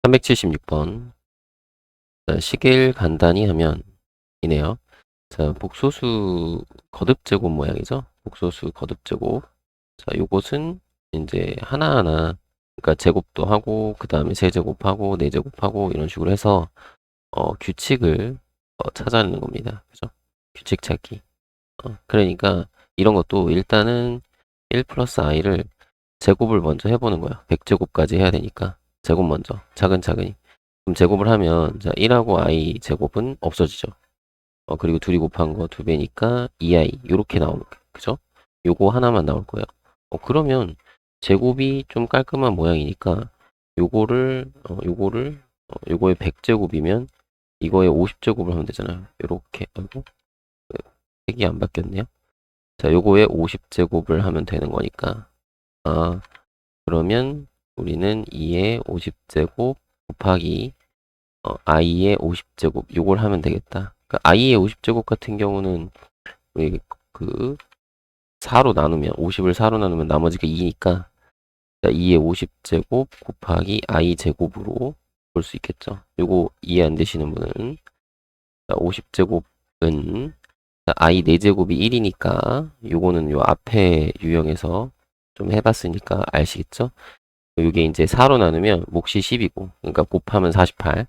376번. 자, 식일 간단히 하면 이네요. 자, 복소수 거듭제곱 모양이죠. 복소수 거듭제곱. 자, 요것은 이제 하나하나, 그러니까 제곱도 하고, 그 다음에 세제곱하고, 네제곱하고, 이런 식으로 해서, 규칙을 찾아내는 겁니다. 그죠? 규칙 찾기. 그러니까, 이런 것도 일단은 1 플러스 i를 제곱을 먼저 해보는 거야. 100제곱까지 해야 되니까. 제곱 먼저. 차근차근히. 그럼 제곱을 하면, 자, 1하고 i 제곱은 없어지죠. 그리고 둘이 곱한 거 2배니까 2i. 요렇게 나오는 거예요. 그죠? 요거 하나만 나올 거예요. 그러면 제곱이 좀 깔끔한 모양이니까 요거의 100제곱이면 이거의 50제곱을 하면 되잖아요. 요렇게. 아이고, 색이 안 바뀌었네요. 자, 요거의 50제곱을 하면 되는 거니까. 그러면 우리는 2의 50제곱 곱하기 i의 50제곱 요걸 하면 되겠다. 그러니까 i의 50제곱 같은 경우는 우리 그 4로 나누면 50을 4로 나누면 나머지가 2니까 2의 50제곱 곱하기 i 제곱으로 볼 수 있겠죠. 요거 이해 안 되시는 분은 50제곱은 i 4제곱이 1이니까 요거는 요 앞에 유형에서 좀 해봤으니까 아시겠죠? 요게 이제 4로 나누면 몫이 10이고 그러니까 곱하면 48.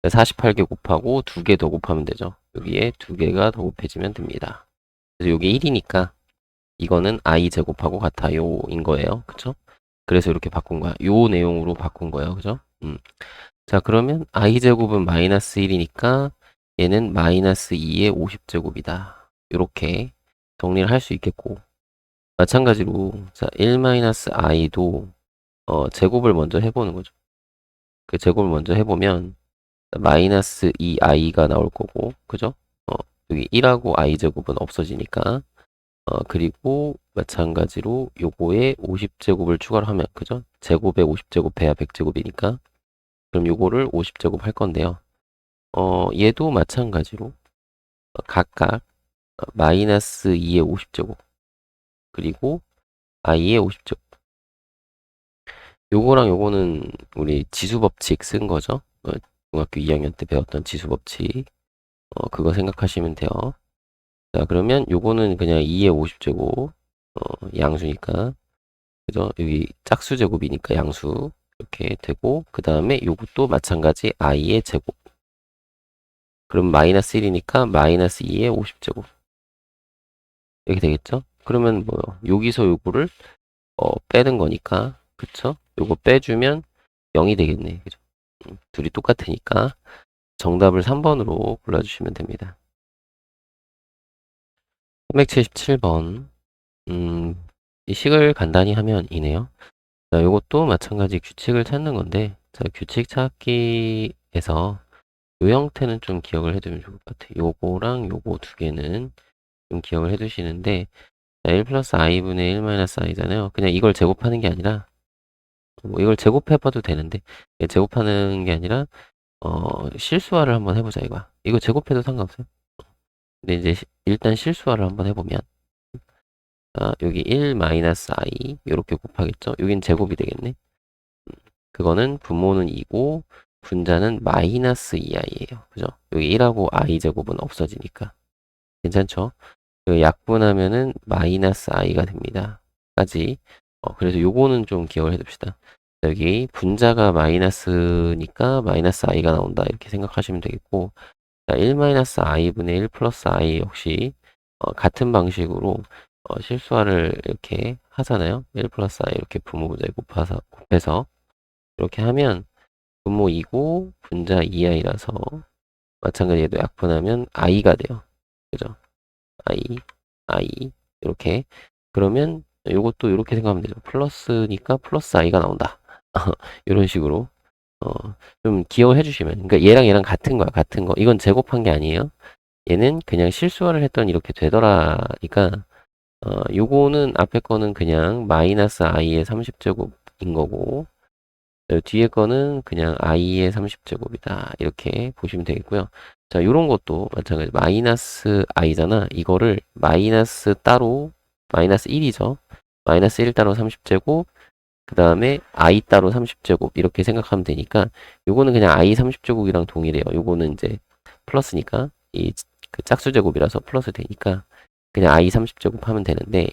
48개 곱하고 2개 더 곱하면 되죠. 여기에 2개가 더 곱해지면 됩니다. 그래서 요게 1이니까 이거는 i 제곱하고 같아요 인 거예요. 그쵸? 그래서 이렇게 바꾼 거야. 요 내용으로 바꾼 거예요. 그죠? 자, 그러면 i 제곱은 마이너스 1이니까 얘는 마이너스 2의 50제곱이다. 이렇게 정리를 할 수 있겠고 마찬가지로 자, 1 마이너스 i도 제곱을 먼저 해보는 거죠. 그 제곱을 먼저 해보면 마이너스 2i가 나올 거고 그죠? 여기 1하고 i 제곱은 없어지니까 그리고 마찬가지로 요거에 50제곱을 추가로 하면 그죠? 제곱에 50제곱 해야 100제곱이니까 그럼 요거를 50제곱 할 건데요. 얘도 마찬가지로 각각 마이너스 2의 50제곱 그리고 i의 50제곱 요거랑 요거는 우리 지수법칙 쓴 거죠. 중학교 2학년 때 배웠던 지수법칙 그거 생각하시면 돼요. 자, 그러면 요거는 그냥 2의 50제곱 양수니까 그죠? 여기 짝수 제곱이니까 양수 이렇게 되고 그 다음에 요것도 마찬가지 i의 제곱 그럼 마이너스 1이니까 마이너스 2의 50제곱 이렇게 되겠죠? 그러면 뭐요? 여기서 요거를 빼는 거니까 그쵸? 요거 빼주면 0이 되겠네 그죠? 둘이 똑같으니까 정답을 3번으로 골라주시면 됩니다. 377번 이 식을 간단히 하면 이네요. 자, 요것도 마찬가지 규칙을 찾는 건데 자, 규칙 찾기에서 요 형태는 좀 기억을 해두면 좋을 것 같아요. 요거랑 요거 두 개는 좀 기억을 해두시는데 자, 1 플러스 i분의 1 마이너스 i잖아요. 그냥 이걸 제곱하는 게 아니라 뭐 이걸 제곱해봐도 되는데 제곱하는 게 아니라 실수화를 한번 해보자 이거야. 이거 제곱해도 상관없어요. 근데 이제 일단 실수화를 한번 해보면 여기 1 마이너스 i 이렇게 곱하겠죠. 여긴 제곱이 되겠네. 그거는 분모는 2고 분자는 마이너스 2i예요. 그죠? 여기 1하고 i 제곱은 없어지니까 괜찮죠? 약분하면은 마이너스 i가 됩니다. 까지. 그래서 요거는 좀 기억을 해둡시다. 여기 분자가 마이너스니까 마이너스 i가 나온다 이렇게 생각하시면 되겠고 자, 1 마이너스 i분의 1 플러스 i 역시 같은 방식으로 실수화를 이렇게 하잖아요. 1 플러스 i 이렇게 분모분자에 곱해서 이렇게 하면 분모 2고 분자 2i라서 마찬가지로 얘도 약분하면 i가 돼요. 그죠? i 이렇게 그러면 이것도 이렇게 생각하면 되죠. 플러스니까 플러스 i가 나온다. 이런 식으로 좀 기억을 해주시면 그러니까 얘랑 같은 거야. 같은 거. 이건 제곱한 게 아니에요. 얘는 그냥 실수화를 했더니 이렇게 되더라니까 요거는 앞에 거는 그냥 마이너스 i의 30제곱인 거고 뒤에 거는 그냥 i의 30제곱이다. 이렇게 보시면 되겠고요. 자, 요런 것도 마찬가지. 마이너스 i잖아. 이거를 마이너스 따로, 마이너스 1이죠. 마이너스 1 따로 30제곱, 그 다음에 i 따로 30제곱 이렇게 생각하면 되니까 요거는 그냥 i 30제곱이랑 동일해요. 요거는 이제 플러스니까 이 그 짝수제곱이라서 플러스 되니까 그냥 i 30제곱 하면 되는데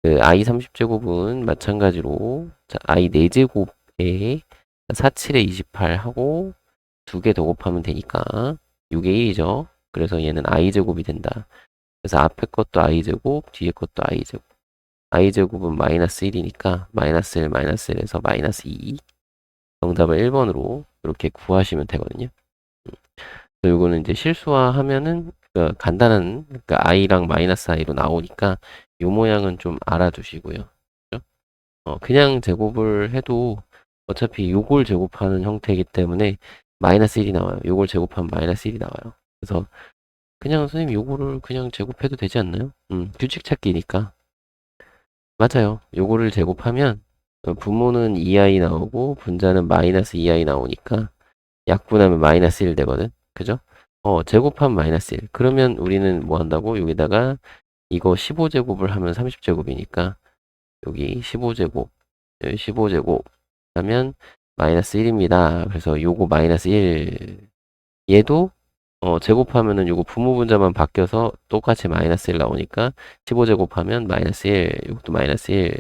그 i 30제곱은 마찬가지로 자, i 4제곱에 4, 7에 28 하고 두 개 더 곱하면 되니까 6에 1이죠. 그래서 얘는 i제곱이 된다. 그래서 앞에 것도 i제곱, 뒤에 것도 i제곱. i제곱은 마이너스 1이니까 마이너스 1, 마이너스 1에서 마이너스 2. 정답을 1번으로 이렇게 구하시면 되거든요. 요거는 이제 실수화하면은 그 간단한 그러니까 i랑 마이너스 i로 나오니까 요 모양은 좀 알아두시고요. 그죠? 그냥 제곱을 해도 어차피 요걸 제곱하는 형태이기 때문에 마이너스 1이 나와요. 요걸 제곱하면 마이너스 1이 나와요. 그래서 그냥 선생님 요거를 그냥 제곱해도 되지 않나요? 규칙 찾기니까. 맞아요. 요거를 제곱하면 분모는 2i 나오고 분자는 마이너스 2i 나오니까 약분하면 마이너스 1 되거든. 그죠? 제곱하면 마이너스 1. 그러면 우리는 뭐 한다고? 여기다가 이거 15제곱을 하면 30제곱이니까 여기 15제곱, 여기 15제곱 하면 마이너스 1입니다. 그래서 요거 마이너스 1. 얘도 제곱하면은 요거 부모 분자만 바뀌어서 똑같이 마이너스 1 나오니까 15제곱하면 마이너스 1, 요것도 마이너스 1.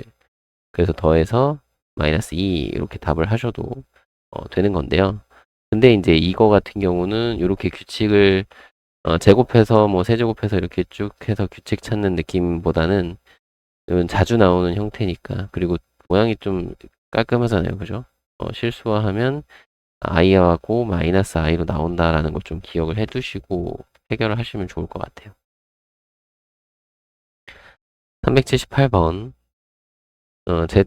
그래서 더해서 마이너스 2 이렇게 답을 하셔도 되는 건데요. 근데 이제 이거 같은 경우는 이렇게 규칙을 제곱해서 뭐 세제곱해서 이렇게 쭉 해서 규칙 찾는 느낌보다는 이건 자주 나오는 형태니까 그리고 모양이 좀 깔끔하잖아요. 그죠? 실수화하면 i하고 마이너스 i로 나온다라는 걸 좀 기억을 해두시고 해결을 하시면 좋을 것 같아요. 378번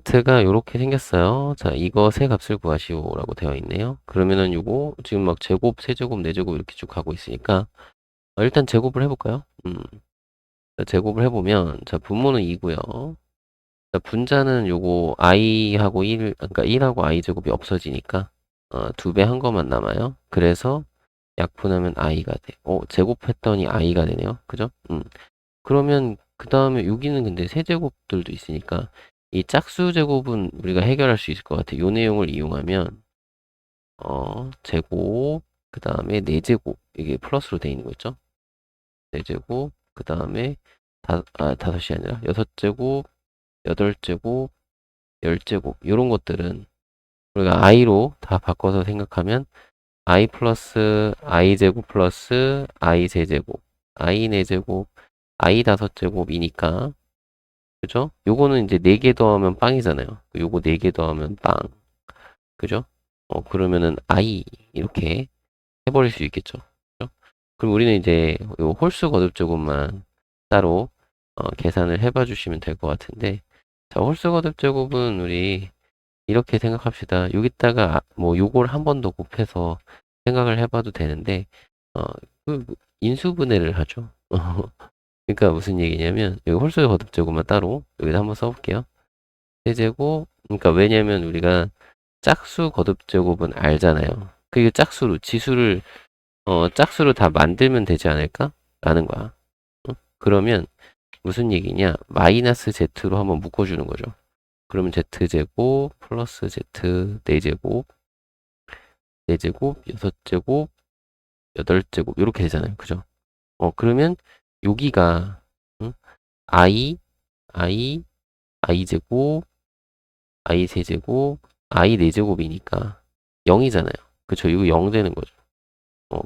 z가 이렇게 생겼어요. 자, 이거 세 값을 구하시오라고 되어 있네요. 그러면은 요거 지금 막 제곱, 세제곱, 네제곱 이렇게 쭉 가고 있으니까 일단 제곱을 해볼까요? 자, 제곱을 해보면 자, 분모는 2고요. 자, 분자는 요거 i하고 1, 그러니까 1하고 i 제곱이 없어지니까 2배 한 것만 남아요. 그래서 약분하면 i가 돼. 제곱했더니 i가 되네요. 그죠? 그러면 그 다음에 여기는 근데 세제곱들도 있으니까 이 짝수 제곱은 우리가 해결할 수 있을 것 같아요. 요 내용을 이용하면 제곱 그 다음에 4제곱 이게 플러스로 돼 있는 거 있죠? 4제곱 그 다음에 5이 아니라 6제곱 8제곱 10제곱 이런 것들은 우리가 i로 다 바꿔서 생각하면 i 플러스 i 제곱 플러스 i 세제곱 i 4제곱 i 5제곱이니까 그죠? 요거는 이제 4개 더하면 빵이잖아요. 요거 4개 더하면 빵. 그죠? 그러면은 i 이렇게 해버릴 수 있겠죠. 그죠? 그럼 우리는 이제 요 홀수 거듭 제곱만 따로 계산을 해봐 주시면 될 것 같은데 자, 홀수 거듭 제곱은 우리 이렇게 생각합시다. 여기다가 뭐 요걸 한 번 더 곱해서 생각을 해봐도 되는데 어, 인수분해를 하죠. 그러니까 무슨 얘기냐면 여기 홀수 거듭 제곱만 따로 여기다 한번 써볼게요. 세제곱 그러니까 왜냐면 우리가 짝수 거듭 제곱은 알잖아요. 그게 짝수로 지수를 짝수로 다 만들면 되지 않을까? 라는 거야. 그러면 무슨 얘기냐? 마이너스 z로 한번 묶어주는 거죠. 그러면 z제곱 플러스 z 4제곱 4제곱 6제곱 8제곱 이렇게 되잖아요. 그죠? 그러면 여기가 응? i i제곱 i 세제곱 i 4제곱이니까 0이잖아요. 그쵸? 이거 0 되는 거죠.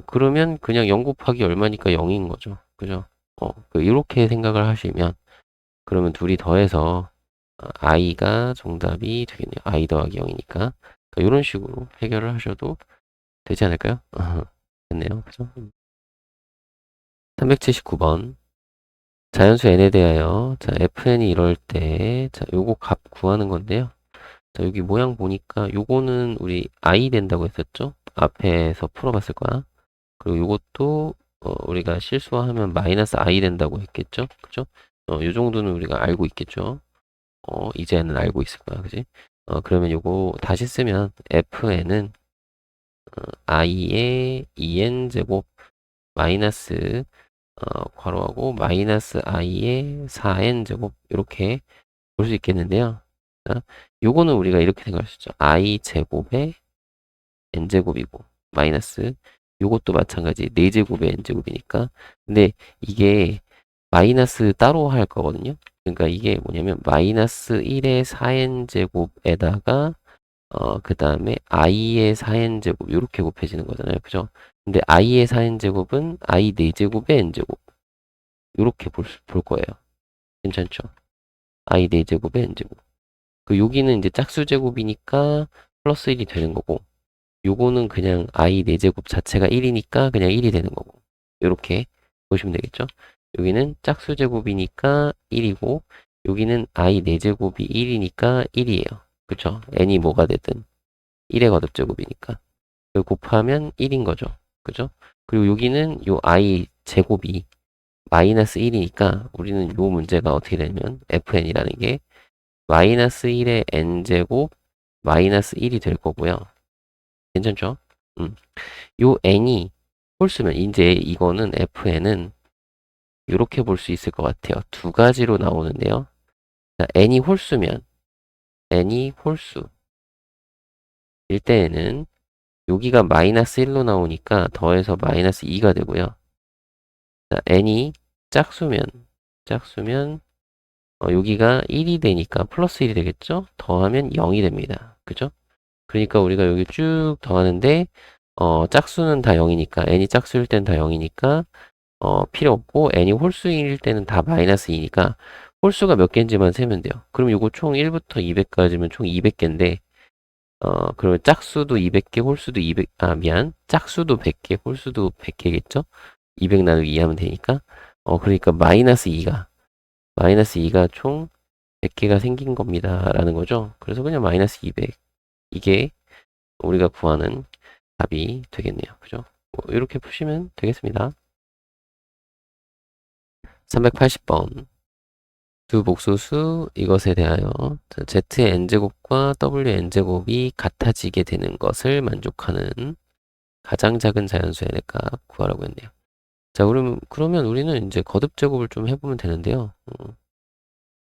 그러면 그냥 0 곱하기 얼마니까 0인 거죠. 그죠? 이렇게 생각을 하시면 그러면 둘이 더해서 i가 정답이 되겠네요. i 더하기 0이니까 이런 식으로 해결을 하셔도 되지 않을까요? 됐네요. 그죠? 379번 자연수 n에 대하여 자 fn이 이럴 때 자 요거 값 구하는 건데요. 자 여기 모양 보니까 요거는 우리 i 된다고 했었죠? 앞에서 풀어봤을 거야. 그리고 요것도 우리가 실수하면 마이너스 i 된다고 했겠죠? 그죠? 요 정도는 우리가 알고 있겠죠? 이제는 알고 있을 거야. 그지? 그러면 요거 다시 쓰면 fn은 i의 2n 제곱 마이너스 괄호하고 마이너스 i의 4n 제곱 이렇게 볼 수 있겠는데요. 자, 요거는 우리가 이렇게 생각할 수 있죠. i 제곱에 n제곱이고 마이너스 요것도 마찬가지 4제곱에 n제곱이니까. 근데 이게 마이너스 따로 할 거거든요. 그러니까 이게 뭐냐면 마이너스 1의 4n제곱에다가 그 다음에 i의 4n제곱 이렇게 곱해지는 거잖아요. 그죠? 근데 i의 4n제곱은 i 4제곱의 n제곱 이렇게 볼 거예요. 괜찮죠? i 4제곱의 n제곱. 그 여기는 이제 짝수 제곱이니까 플러스 1이 되는 거고 요거는 그냥 i 4제곱 자체가 1이니까 그냥 1이 되는 거고 이렇게 보시면 되겠죠? 여기는 짝수 제곱이니까 1이고 여기는 i 4제곱이 1이니까 1이에요. 그쵸? n이 뭐가 되든 1의 거듭 제곱이니까 그걸 곱하면 1인 거죠. 그죠? 그리고 여기는 요 i 제곱이 마이너스 1이니까 우리는 요 문제가 어떻게 되냐면 fn이라는 게 마이너스 1의 n제곱 마이너스 1이 될 거고요. 괜찮죠? 요 n이 홀수면 이제 이거는 fn은 이렇게 볼 수 있을 것 같아요. 두 가지로 나오는데요. 자, n이 홀수면 n이 홀수일 때에는 여기가 마이너스 1로 나오니까 더해서 마이너스 2가 되고요. 자, n이 짝수면 여기가 1이 되니까 플러스 1이 되겠죠? 더하면 0이 됩니다. 그죠? 그러니까 우리가 여기 쭉 더하는데 짝수는 다 0이니까 n이 짝수일 땐 다 0이니까 필요 없고 n이 홀수일 때는 다 마이너스 2니까 홀수가 몇 개인지만 세면 돼요. 그럼 이거 총 1부터 200까지면 총 200개인데 그러면 짝수도 200개, 홀수도 200, 짝수도 100개, 홀수도 100개겠죠? 200 나누기 2 하면 되니까. 그러니까 마이너스 2가 총 100개가 생긴 겁니다. 라는 거죠. 그래서 그냥 마이너스 200. 이게 우리가 구하는 답이 되겠네요. 그죠? 뭐 이렇게 푸시면 되겠습니다. 380번. 두 복소수 이것에 대하여 z의 n제곱과 w의 n제곱이 같아지게 되는 것을 만족하는 가장 작은 자연수의 값 구하라고 했네요. 자, 그러면 우리는 이제 거듭 제곱을 좀 해보면 되는데요.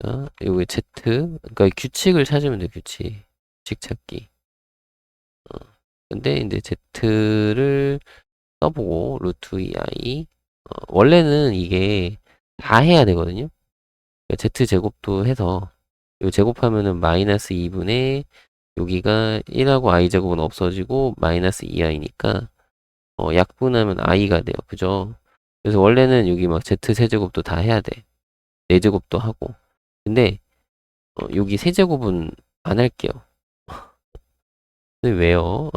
자, 여기 z, 그러니까 규칙을 찾으면 돼요, 규칙. 규칙 찾기. 근데 이제 z를 써보고 루트 2i 원래는 이게 다 해야 되거든요. z 제곱도 해서 요 제곱하면은 마이너스 2분의 여기가 1하고 i 제곱은 없어지고 마이너스 2i니까 약분하면 i가 돼요. 그죠? 그래서 원래는 여기 막 z 세제곱도 다 해야 돼. 4제곱도 하고. 근데 여기 세제곱은 안 할게요. 근데 왜요?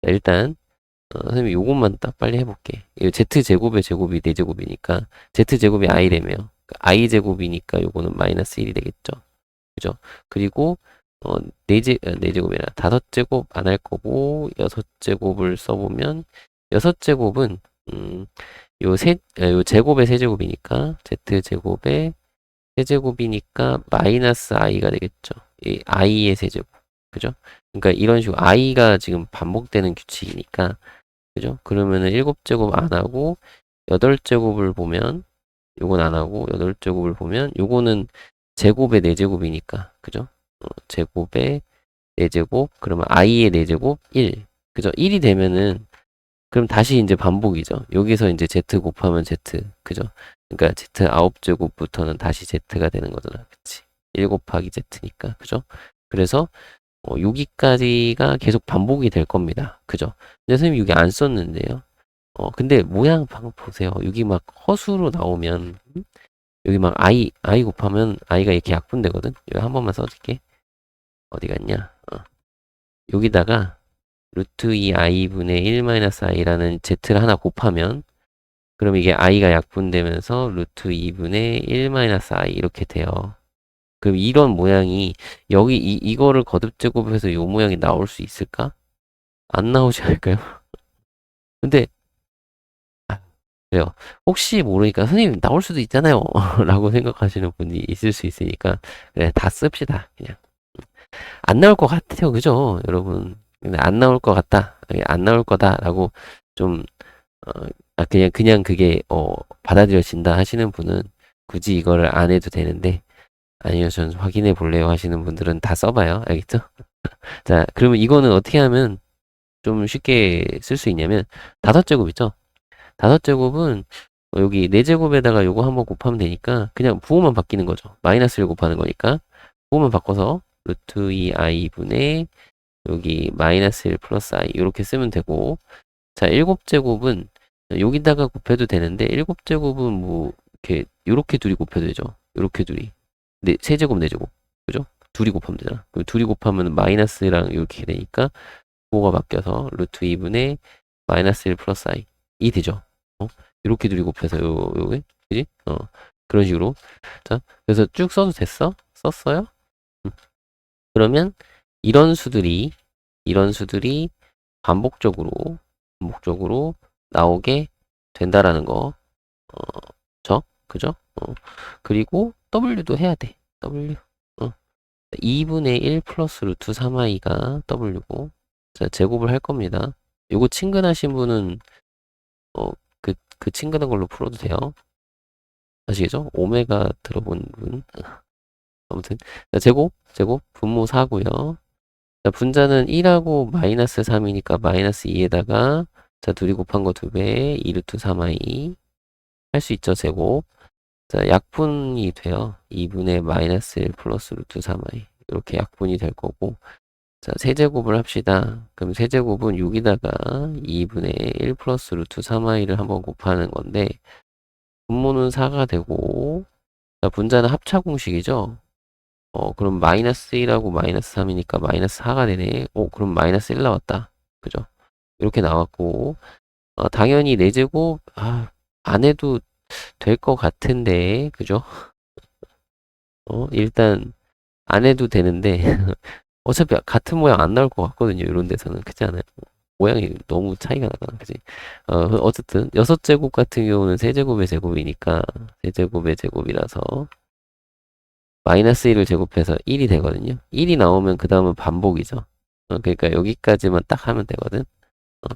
일단 선생님 요것만 딱 빨리 해볼게. 이 z제곱의 제곱이 4제곱이니까 z제곱이 i래며 i제곱이니까 요거는 마이너스 1이 되겠죠. 그죠? 그리고 4제곱이 아니라 5제곱 안 할 거고 6제곱을 써보면 6제곱은 요 제곱의 세제곱이니까 z제곱의 세제곱이니까 마이너스 i가 되겠죠. 이 i의 세제곱. 그죠? 그러니까 이런 식으로 i가 지금 반복되는 규칙이니까 그죠? 그러면은 7제곱 안 하고 8제곱을 보면 요건 안 하고 8제곱을 보면 요거는 제곱의 4제곱이니까 그죠? 제곱의 4제곱 그러면 i의 4제곱 1 그죠? 1이 되면은 그럼 다시 이제 반복이죠. 여기서 이제 z 곱하면 z 그죠? 그러니까 z 9제곱부터는 다시 z가 되는 거잖아. 그치? 1 곱하기 z니까 그죠? 그래서 여기까지가 계속 반복이 될 겁니다. 그죠? 근데 선생님 여기 안 썼는데요. 근데 모양 방금 보세요. 여기 막 허수로 나오면 여기 막 i 곱하면 i가 이렇게 약분되거든. 여기 한 번만 써줄게. 어디 갔냐? 여기다가 루트 2i분의 1-i라는 z를 하나 곱하면 그럼 이게 i가 약분되면서 루트 2분의 1-i 이렇게 돼요. 그럼 이런 모양이 여기 이거를 거듭 제곱해서 이 모양이 나올 수 있을까? 안 나오지 않을까요? 근데 그래요. 혹시 모르니까 선생님 나올 수도 있잖아요. 라고 생각하시는 분이 있을 수 있으니까 그래 다 씁시다. 그냥 안 나올 것 같아요. 그죠? 여러분. 근데 안 나올 것 같다. 안 나올 거다라고 좀 그냥 그게 받아들여진다 하시는 분은 굳이 이거를 안 해도 되는데 아니요, 전 확인해 볼래요 하시는 분들은 다 써봐요. 알겠죠? 자, 그러면 이거는 어떻게 하면 좀 쉽게 쓸 수 있냐면, 5제곱 있죠? 5제곱은 여기 4제곱에다가 요거 한번 곱하면 되니까 그냥 부호만 바뀌는 거죠. 마이너스를 곱하는 거니까 부호만 바꿔서 루트 2i분의 여기 마이너스 1 플러스 i 이렇게 쓰면 되고, 자, 7제곱은 여기다가 곱해도 되는데 7제곱은 뭐 이렇게 요렇게 둘이 곱해도 되죠. 요렇게 둘이. 네, 세제곱 4제곱. 그죠? 둘이 곱하면 되잖아. 그럼 둘이 곱하면 마이너스랑 이렇게 되니까 부호가 바뀌어서 루트 2분의 마이너스 1 플러스 i 이 되죠. 이렇게 둘이 곱해서 요게 그지? 그런 식으로. 자, 그래서 쭉 써도 됐어? 썼어요? 그러면 이런 수들이 반복적으로 나오게 된다라는 거. 그죠? 그리고 W도 해야 돼. W. 2분의 1 플러스 루트 3i가 W고, 자, 제곱을 할 겁니다. 요거 친근하신 분은, 그 친근한 걸로 풀어도 돼요. 아시겠죠? 오메가 들어본 분. 아무튼, 자, 제곱, 분모 4고요. 자, 분자는 1하고 마이너스 3이니까 마이너스 2에다가, 자, 둘이 곱한 거 2배, 2루트 3i. 할 수 있죠, 제곱. 자, 약분이 돼요. 2분의 마이너스 1 플러스 루트 3i. 이렇게 약분이 될 거고. 자, 세제곱을 합시다. 그럼 세제곱은 6에다가 2분의 1 플러스 루트 3i를 한번 곱하는 건데, 분모는 4가 되고, 자, 분자는 합차 공식이죠? 그럼 마이너스 1하고 마이너스 3이니까 마이너스 4가 되네. 그럼 마이너스 1 나왔다. 그죠? 이렇게 나왔고, 당연히 4제곱, 안 해도 될 것 같은데, 그죠? 일단, 안 해도 되는데, 어차피 같은 모양 안 나올 것 같거든요. 이런 데서는. 그렇지 않아요? 모양이 너무 차이가 나잖아. 그지? 어쨌든, 6제곱 같은 경우는 세제곱의 제곱이니까, 세제곱의 제곱이라서, 마이너스 1을 제곱해서 1이 되거든요. 1이 나오면 그 다음은 반복이죠. 그러니까 여기까지만 딱 하면 되거든. 어,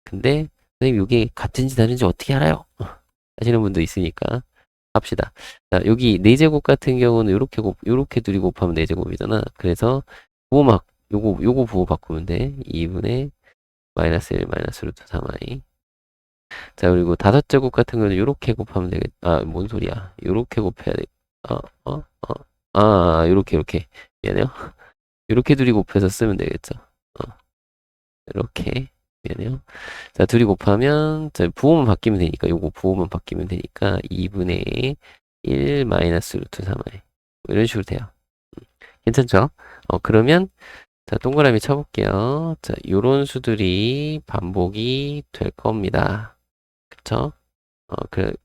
근데, 선생님, 이게 같은지 다른지 어떻게 알아요? 하시는 분도 있으니까. 합시다. 자, 여기 4제곱 같은 경우는 요렇게 둘이 곱하면 4제곱이잖아. 그래서 부호막 요거 부호 바꾸면 돼. 2분의 마이너스 1 마이너스 루트 3i. 자, 그리고 5제곱 같은 경우는 요렇게 곱하면 되겠. 뭔 소리야? 요렇게 곱해야 돼. 어, 어, 어. 요렇게. 미안해요. 요렇게 둘이 곱해서 쓰면 되겠죠. 요렇게. 미안해요. 자, 둘이 곱하면, 자, 부호만 바뀌면 되니까, 요거 부호만 바뀌면 되니까, 2분의 1 마이너스 루트 3i. 이런 식으로 돼요. 괜찮죠? 그러면, 자, 동그라미 쳐볼게요. 자, 요런 수들이 반복이 될 겁니다. 그쵸?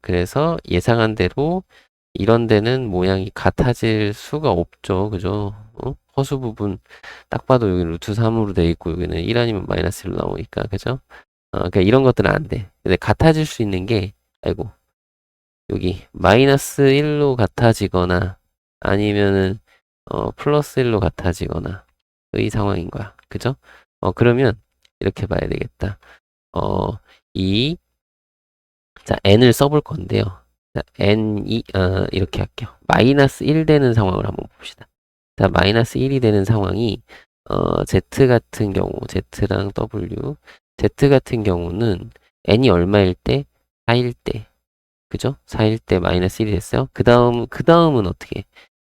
그래서 예상한 대로, 이런 데는 모양이 같아질 수가 없죠. 그죠? 허수 부분, 딱 봐도 여기 루트 3으로 돼 있고, 여기는 1 아니면 마이너스 1로 나오니까, 그죠? 그러니까 이런 것들은 안 돼. 근데 같아질 수 있는 게, 아이고, 여기 마이너스 1로 같아지거나 아니면은 플러스 1로 같아지거나 의 상황인 거야. 그죠? 그러면 이렇게 봐야 되겠다. 어, 이, 자, n을 써볼 건데요. 자, n이, 이렇게 할게요. 마이너스 1 되는 상황을 한번 봅시다. 자, 마이너스 1이 되는 상황이, z 같은 경우, z랑 w, z 같은 경우는 n이 얼마일 때? 4일 때. 그죠? 4일 때 마이너스 1이 됐어요. 그 다음은 어떻게?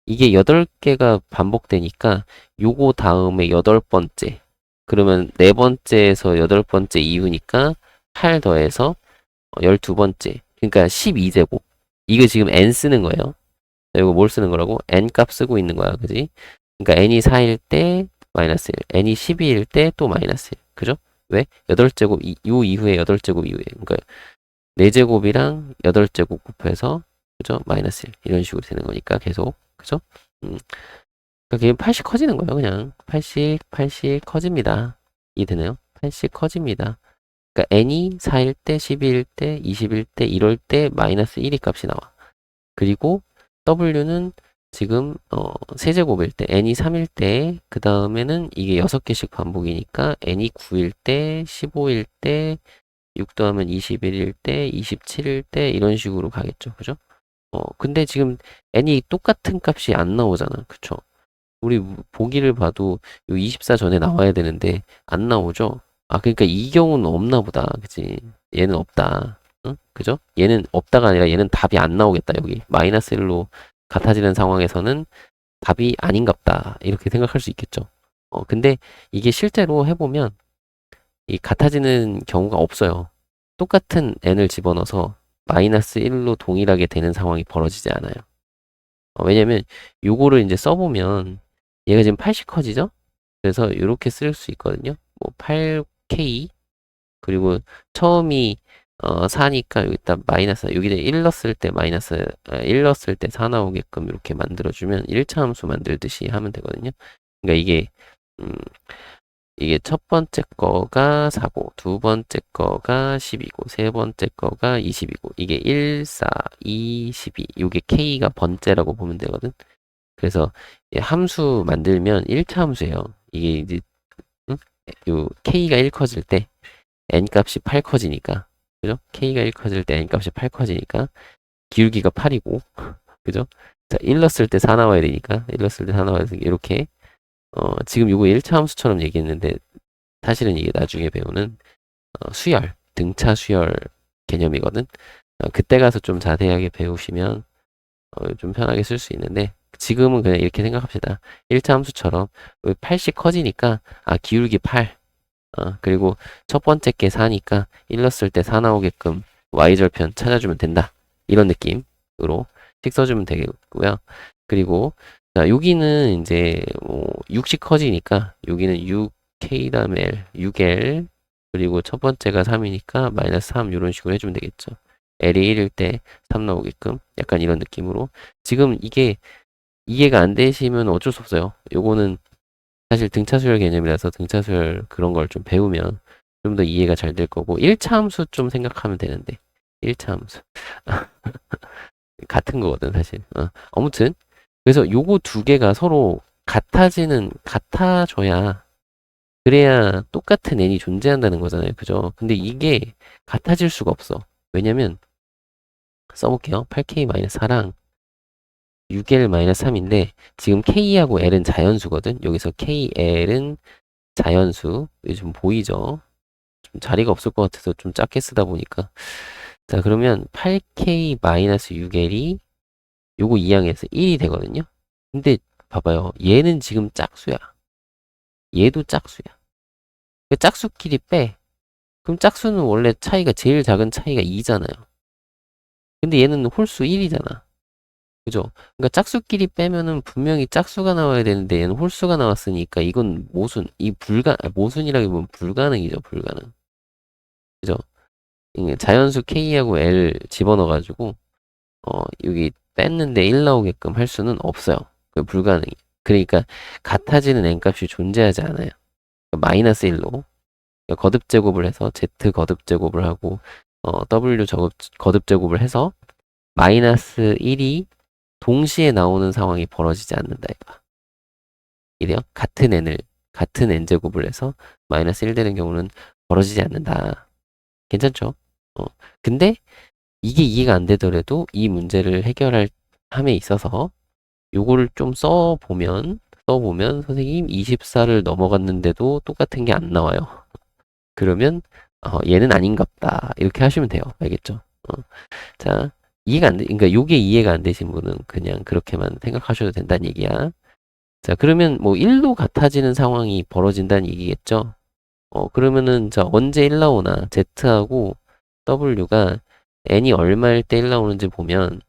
이게 8개가 반복되니까 요거 다음에 8번째. 그러면 4번째에서 8번째 이후니까 8 더해서 12번째. 그러니까 12제곱. 이거 지금 n 쓰는 거예요. 자, 이거 뭘 쓰는 거라고? n 값 쓰고 있는 거야. 그지? 그러니까 n이 4일 때 마이너스 1. n이 12일 때 또 마이너스 1. 그죠? 왜? 8제곱, 요 이후에 8제곱 이후에. 그러니까 4제곱이랑 8제곱 곱해서 그죠? 마이너스 1 이런 식으로 되는 거니까 계속 그죠? 그러니까 80 커지는 거예요. 그냥 80 커집니다. 이해되나요? 80 커집니다. 그러니까 n이 4일 때, 12일 때, 20일 때, 1월 때 마이너스 1이 값이 나와. 그리고 w는 지금 세제곱일 때, n이 3일 때, 그 다음에는 이게 6개씩 반복이니까 n이 9일 때, 15일 때, 6 더하면 21일 때, 27일 때 이런 식으로 가겠죠. 그죠? 근데 지금 n이 똑같은 값이 안 나오잖아. 그쵸? 우리 보기를 봐도 요 24 전에 나와야 되는데 안 나오죠? 아, 그러니까 이 경우는 없나 보다. 그치? 얘는 없다. 응? 그죠? 얘는 없다가 아니라 얘는 답이 안 나오겠다. 여기 마이너스 1로 같아지는 상황에서는 답이 아닌갑다. 이렇게 생각할 수 있겠죠. 근데 이게 실제로 해보면 이 같아지는 경우가 없어요. 똑같은 n을 집어넣어서 마이너스 1로 동일하게 되는 상황이 벌어지지 않아요. 왜냐면 요거를 이제 써보면 얘가 지금 80 커지죠? 그래서 이렇게 쓸 수 있거든요. 뭐 8K 그리고 처음이 4니까 여기다 마이너스 여기다 1 넣었을 때 마이너스 1 넣었을 때 4 나오게끔 이렇게 만들어주면 1차 함수 만들듯이 하면 되거든요. 그러니까 음, 이게 첫 번째 거가 4고 두 번째 거가 10이고 세 번째 거가 20이고 이게 1, 4, 2, 12 이게 K가 번째라고 보면 되거든. 그래서 이 함수 만들면 1차 함수예요. 이게 이제 응? 요 K가 1 커질 때 n 값이 8 커지니까 그죠? K가 1 커질 때 n 값이 8 커지니까 기울기가 8이고 그죠? 자, 1 넣었을 때 4 나와야 되니까 1 넣었을 때 4 나와야 되니까 이렇게 지금 요거 1차 함수처럼 얘기했는데 사실은 이게 나중에 배우는 수열, 등차 수열 개념이거든. 그때 가서 좀 자세하게 배우시면 좀 편하게 쓸 수 있는데 지금은 그냥 이렇게 생각합시다. 1차 함수처럼 8씩 커지니까 기울기 8 그리고 첫 번째 게 4니까 1 넣었을 때 4 나오게끔 y절편 찾아주면 된다. 이런 느낌으로 식 써주면 되겠고요. 그리고 자, 여기는 이제 뭐 6씩 커지니까 여기는 6k 다음에 l, 6l 그리고 첫 번째가 3이니까 마이너스 3 이런 식으로 해주면 되겠죠. l이 1일 때 3 나오게끔 약간 이런 느낌으로 지금 이게 이해가 안 되시면 어쩔 수 없어요. 요거는 사실 등차수열 개념이라서 등차수열 그런 걸 좀 배우면 좀 더 이해가 잘 될 거고 1차 함수 좀 생각하면 되는데 1차 함수 같은 거거든 사실. 아무튼 그래서 요거 두 개가 서로 같아져야 그래야 똑같은 n이 존재한다는 거잖아요. 그죠? 근데 이게 같아질 수가 없어. 왜냐면 써볼게요. 8k-4랑 6l-3인데 지금 k하고 l은 자연수거든. 여기서 kl은 자연수. 이게 좀 보이죠? 좀 자리가 없을 것 같아서 좀 작게 쓰다 보니까. 자, 그러면 8k-6l이 요거 이항에서 1이 되거든요. 근데 봐봐요. 얘는 지금 짝수야. 얘도 짝수야. 그 짝수끼리 빼. 그럼 짝수는 원래 차이가 제일 작은 차이가 2잖아요. 근데 얘는 홀수 1이잖아. 그죠? 그러니까 짝수끼리 빼면은 분명히 짝수가 나와야 되는데 얘는 홀수가 나왔으니까 이건 모순. 모순이라기보면 불가능이죠. 불가능. 그죠? 이게 자연수 k하고 l 집어넣어가지고 여기 뺐는데 1 나오게끔 할 수는 없어요. 그 불가능해. 그러니까 같아지는 n값이 존재하지 않아요. 그러니까 마이너스 1로 거듭 제곱을 해서 z 거듭 제곱을 하고 w 거듭 제곱을 해서 마이너스 1이 동시에 나오는 상황이 벌어지지 않는다 이거. 이래요. 같은 n 제곱을 해서 마이너스 1 되는 경우는 벌어지지 않는다. 괜찮죠? 근데 이게 이해가 안 되더라도 이 문제를 해결할 함에 있어서 요거를 좀 써보면 선생님 24를 넘어갔는데도 똑같은 게 안 나와요. 그러면 얘는 아닌갑다. 이렇게 하시면 돼요. 알겠죠? 자, 그러니까 요게 이해가 안 되신 분은 그냥 그렇게만 생각하셔도 된다는 얘기야. 자, 그러면 뭐 1로 같아지는 상황이 벌어진다는 얘기겠죠? 그러면은 자, 언제 1 나오나 Z하고 W가 n이 얼마일 때 1 나오는지 보면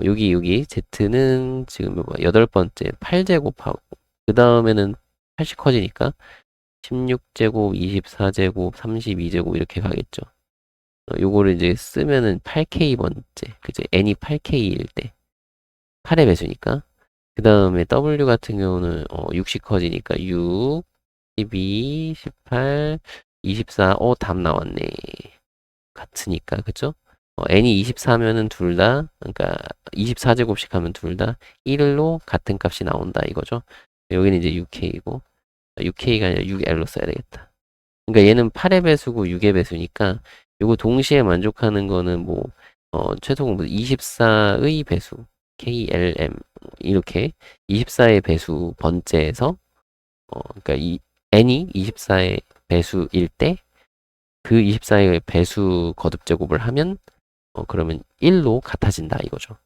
여기 Z는 지금 뭐 8번째 8제곱하고 그 다음에는 80 커지니까 16제곱, 24제곱, 32제곱 이렇게 가겠죠. 요거를 이제 쓰면은 8K번째. 그죠? n이 8K일 때 8의 배수니까. 그 다음에 W 같은 경우는 60 커지니까 6, 12, 18, 24. 답 나왔네. 같으니까. 그죠? n이 24면은 둘 다, 그러니까 24제곱씩 하면 둘 다 1로 같은 값이 나온다 이거죠. 여기는 이제 6K이고, 6K가 아니라 6L로 써야 되겠다. 그러니까 얘는 8의 배수고 6의 배수니까 요거 동시에 만족하는 거는 뭐 최소 공분 24의 배수 KLM 이렇게 24의 배수 번째에서 그러니까 이 n이 24의 배수일 때 그 24의 배수 거듭 제곱을 하면 그러면 1로 같아진다 이거죠.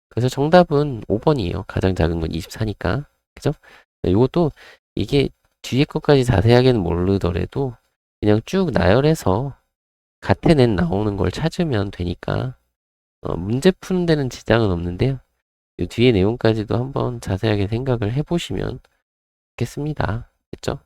그래서 정답은 5번이에요. 가장 작은 건 24니까. 그죠? 이것도 이게 뒤에 것까지 자세하게는 모르더라도 그냥 쭉 나열해서 같은 n 나오는 걸 찾으면 되니까 문제 푸는 데는 지장은 없는데요. 이 뒤에 내용까지도 한번 자세하게 생각을 해보시면 좋겠습니다. 됐죠?